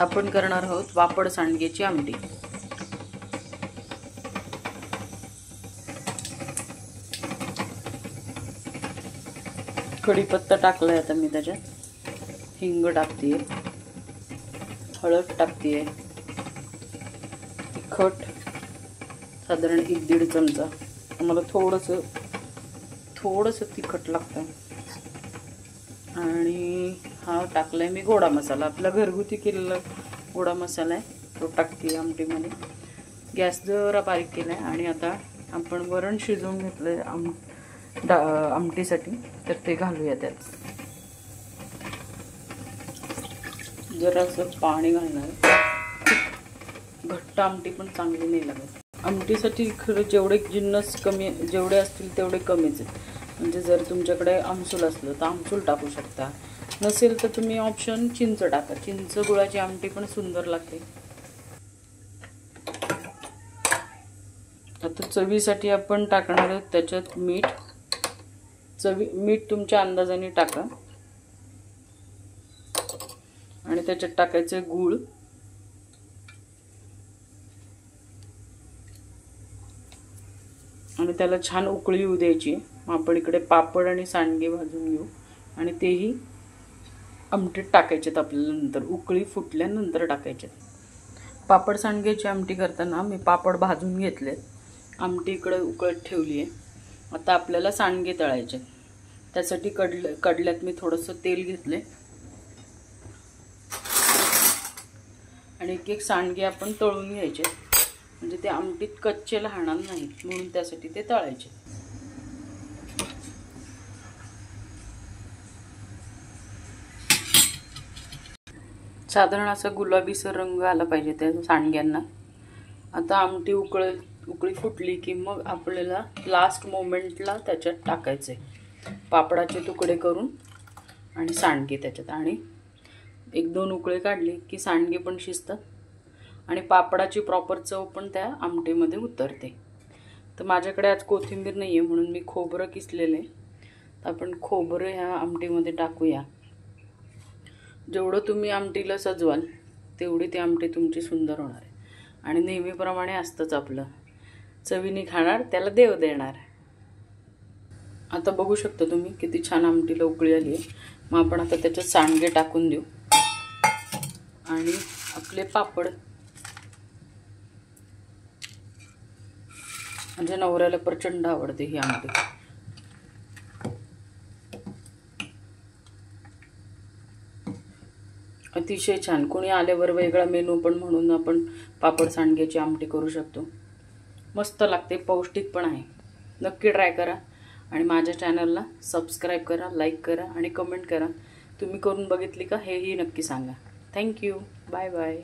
आपण करणार आहोत पापड सांडग्याची आमटी। कढीपत्ता टाकलाय आता मी त्याच्यात, हिंग टाकतेय, हळद टाकतेय, तिखट साधारण 1-1.5 चमचा, मला थोडंसं तिखट लागतं, आणि हा टाकलाय मी गोडा मसाला, आपला घरगुती केलेला गोडा मसाला आहे तो टाकते आमटीमध्ये। गॅस जरा बारीक केलाय आणि आता आपण वरण शिजवून घेतलंय आमटीसाठी, तर ते घालूया त्यात। जरासं पाणी घालणार, घट्ट आमटी पण चांगली नाही लागत। आमटीसाठी खरं जेवढे जिन्नस जेवढे असतील तेवढे कमीच आहेत। म्हणजे जर तुमच्याकडे आमसूल असलं तर आमसूल टाकू शकता, नसेल तर तुम्ही ऑप्शन चिंच टाका, चिंच गुळाची आमटी पण सुंदर लागते। आता चवीसाठी आपण टाकणार आहोत त्याच्यात मीठ, मीठ तुमच्या अंदाजाने टाका, आणि त्याच्यात टाकायचं गूळ, आणि त्याला छान उकळी येऊ द्यायची। मग आपण इकडे पापड आणि सांडगे भाजून घेऊ आणि तेही आमटीत टाकायचेत आपल्याला, नंतर उकळी फुटल्यानंतर टाकायचे। पापड सांडग्याची आमटी करताना मी पापड भाजून घेतले, आमटी इकडे उकळत ठेवली आहे। आता आपल्याला सांडगे तळायचे, त्यासाठी कढल्यात मी थोडंसं तेल घेतले आणि एक सांडगे आपण तळून घ्यायचे, म्हणजे ते आमटीत कच्चे राहणार नाहीत, म्हणून त्यासाठी ते तळायचे। साधारण असा गुलाबीसर रंग आला पाहिजे त्या सांडग्यांना। आता आमटी उकळी फुटली की मग आपल्याला लास्ट मोमेंटला त्याच्यात टाकायचे पापडाचे तुकडे करून आणि सांडगे त्याच्यात, आणि 1-2 उकळे काढले की सांडगे पण शिजतात आणि पापडाची प्रॉपर चव पण त्या आमटीमध्ये उतरते। तर माझ्याकडे आज कोथिंबीर नाही आहे म्हणून मी खोबरं किसलेले, तर आपण खोबरं ह्या आमटीमध्ये टाकूया। जेवढं तुम्ही आमटीला सजवाल तेवढी ती आमटी तुमची सुंदर होणार आहे, आणि नेहमीप्रमाणे असतंच आपलं, चवीने खाणार त्याला देव देणार। आता बघू शकता तुम्ही किती छान आमटीला उकळी आली आहे। मग आपण आता त्याच्यात सांडगे टाकून देऊ आणि आपले पापड, म्हणजे नवऱ्याला प्रचंड आवडते ही आमटी। अतिशय छान, कोणी आल्यावर वेगळा मेनू पण म्हणून आपण पापड सांडग्याची आमटी करू शकतो। मस्त लागते, पौष्टिक पण आहे, नक्की ट्राय करा आणि माझ्या चॅनलला सबस्क्राईब करा, लाईक करा आणि कमेंट करा। तुम्ही करून बघितली का हेही नक्की सांगा। Thank you, bye bye.